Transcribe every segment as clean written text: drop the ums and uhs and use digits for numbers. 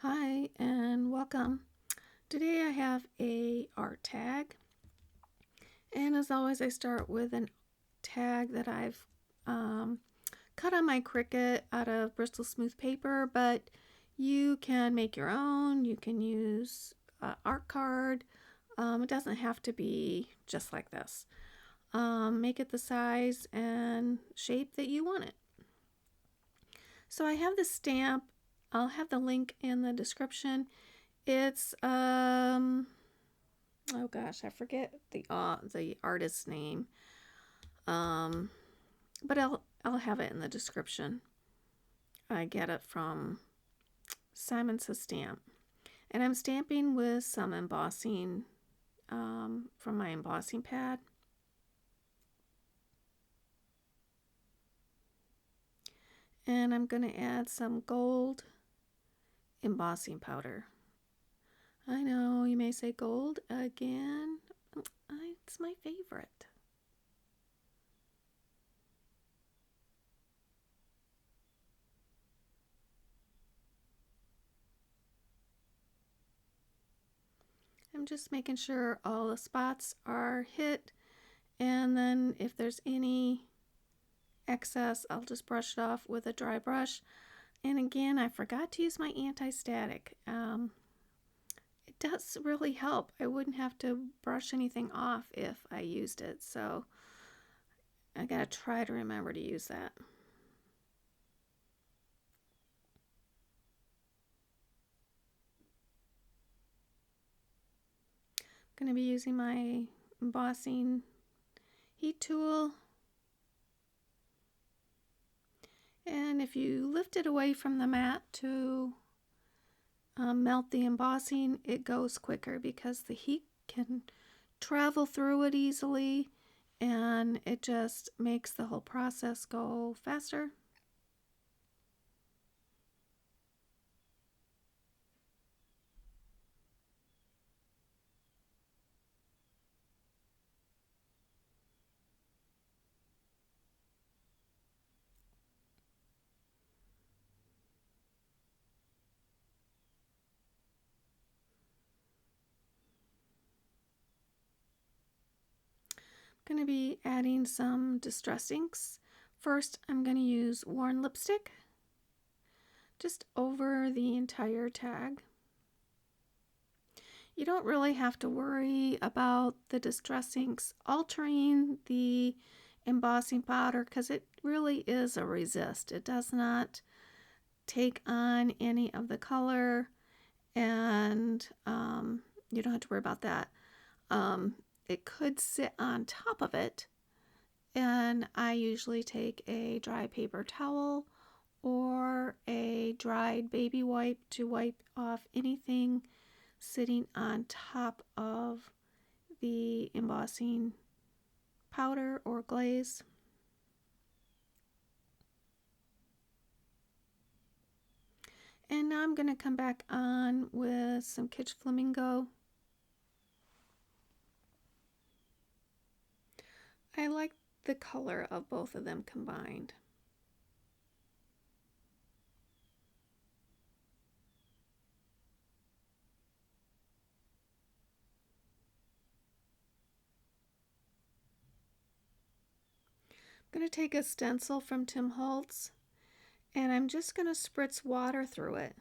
Hi and welcome. Today I have a art tag, and as always I start with a tag that I've cut on my Cricut out of Bristol smooth paper, but you can make your own. You can use art card. It doesn't have to be just like this. Make it the size and shape that you want it. So I have the stamp. I'll have the link in the description. It's oh gosh, I forget the artist's name. But I'll have it in the description. I get it from Simon Says Stamp, and I'm stamping with some embossing from my embossing pad. And I'm going to add some gold embossing powder. I know you may say gold again. It's my favorite. I'm just making sure all the spots are hit, and then if there's any excess, I'll just brush it off with a dry brush. And again, I forgot to use my anti-static. It does really help. I wouldn't have to brush anything off if I used it, so I gotta try to remember to use that. I'm going to be using my embossing heat tool. And if you lift it away from the mat to melt the embossing, it goes quicker because the heat can travel through it easily, and it just makes the whole process go faster. I'm going to be adding some distress inks. First, I'm going to use worn lipstick just over the entire tag. You don't really have to worry about the distress inks altering the embossing powder because it really is a resist. It does not take on any of the color, and you don't have to worry about that. It could sit on top of it, and I usually take a dry paper towel or a dried baby wipe to wipe off anything sitting on top of the embossing powder or glaze. And now I'm going to come back on with some Kitsch Flamingo. I like the color of both of them combined. I'm going to take a stencil from Tim Holtz, and I'm just going to spritz water through it.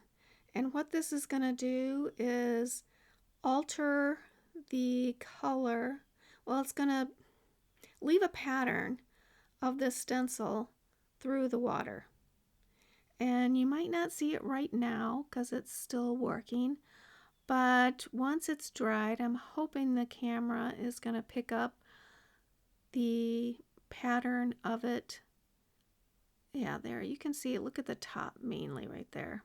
And what this is going to do is alter the color. Well, it's going to leave a pattern of this stencil through the water. And you might not see it right now because it's still working, but once it's dried, I'm hoping the camera is going to pick up the pattern of it. Yeah, there you can see it. Look at the top mainly right there.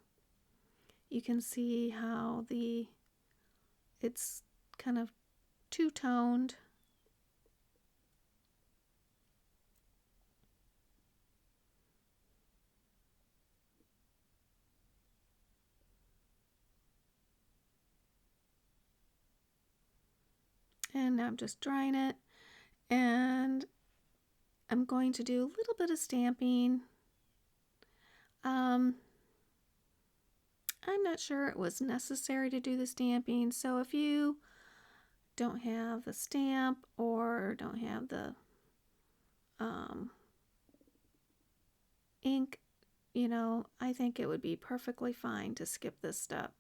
You can see how it's kind of two-toned. And now I'm just drying it, and I'm going to do a little bit of stamping. I'm not sure it was necessary to do the stamping, so if you don't have the stamp or don't have the ink, I think it would be perfectly fine to skip this step.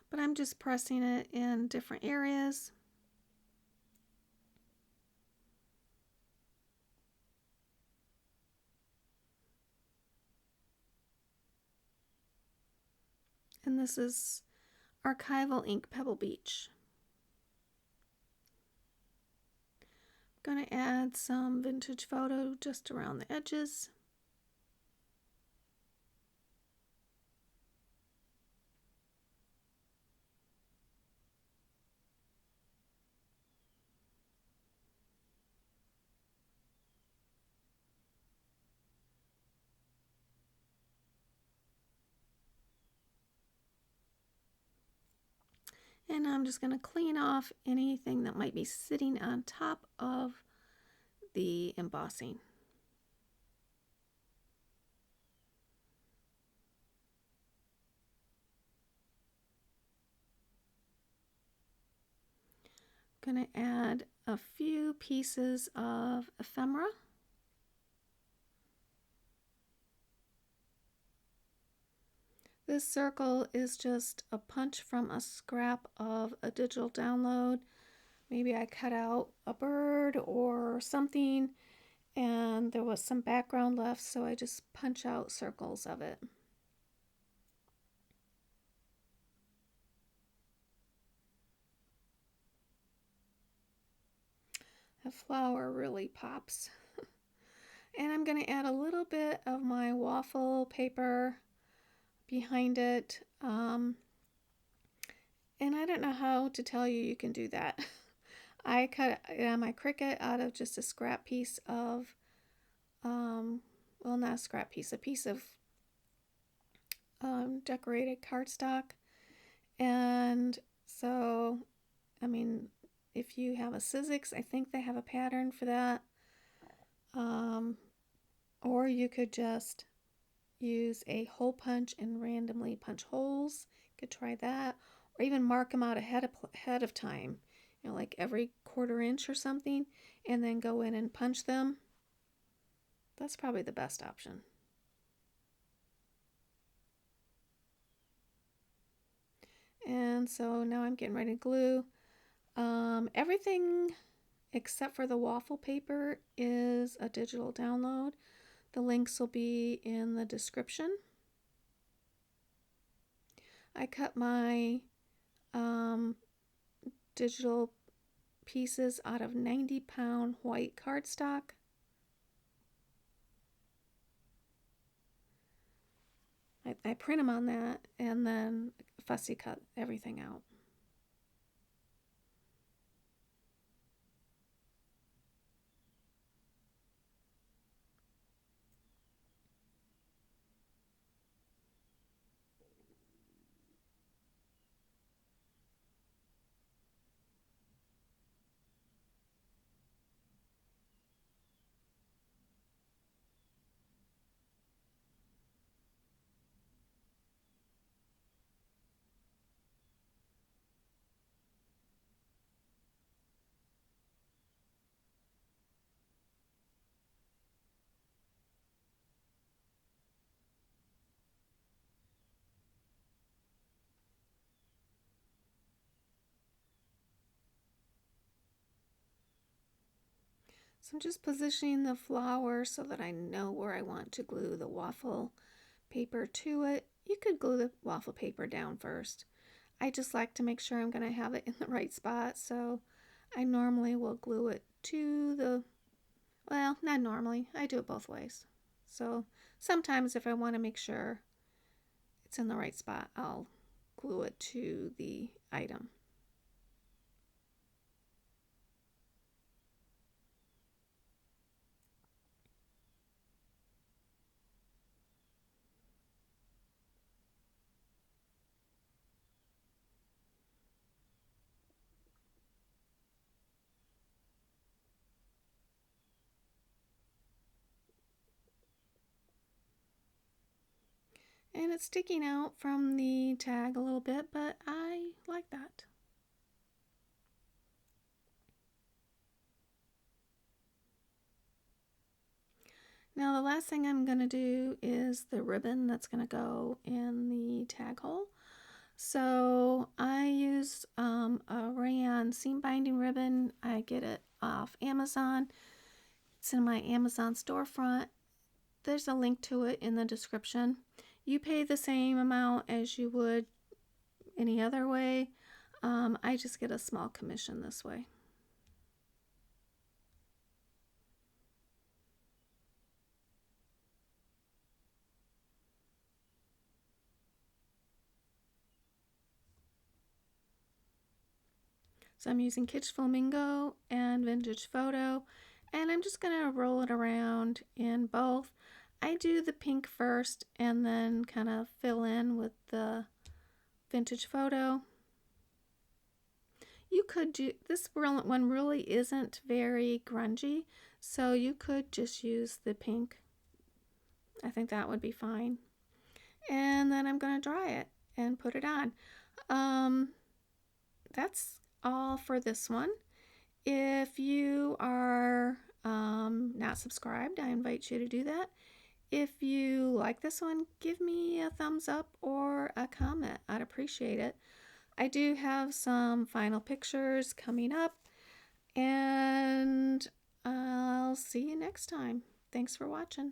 But I'm just pressing it in different areas. And this is Archival ink Pebble Beach. I'm going to add some vintage photo just around the edges. And I'm just going to clean off anything that might be sitting on top of the embossing. I'm going to add a few pieces of ephemera. This circle is just a punch from a scrap of a digital download. Maybe I cut out a bird or something and there was some background left, so I just punch out circles of it. The flower really pops. And I'm going to add a little bit of my waffle paper behind it. And I don't know how to tell you you can do that. I cut my Cricut out of just a scrap piece of, well, not a scrap piece, a piece of decorated cardstock. And so, I mean, if you have a Sizzix, I think they have a pattern for that. Or you could just use a hole punch and randomly punch holes. You could try that. Or even mark them out ahead of time, like every quarter inch or something, and then go in and punch them. That's probably the best option. And so now I'm getting ready to glue. Everything except for the waffle paper is a digital download. The links will be in the description. I cut my digital pieces out of 90-pound white cardstock. I print them on that and then fussy cut everything out. So I'm just positioning the flower so that I know where I want to glue the waffle paper to it. You could glue the waffle paper down first. I just like to make sure I'm going to have it in the right spot, so I normally will glue it to the, well, not normally, I do it both ways. So sometimes if I want to make sure it's in the right spot, I'll glue it to the item. And it's sticking out from the tag a little bit, but I like that. Now the last thing I'm going to do is the ribbon that's going to go in the tag hole. So I use a rayon seam binding ribbon. I get it off Amazon. It's in my Amazon storefront. There's a link to it in the description. You pay the same amount as you would any other way. I just get a small commission this way. So I'm using Kitsch Flamingo and Vintage Photo, and I'm just going to roll it around in both. I do the pink first and then kind of fill in with the Vintage Photo. You could do, this one really isn't very grungy, so you could just use the pink. I think that would be fine. And then I'm going to dry it and put it on. That's all for this one. If you are not subscribed, I invite you to do that. If you like this one, give me a thumbs up or a comment. I'd appreciate it. I do have some final pictures coming up, and I'll see you next time. Thanks for watching.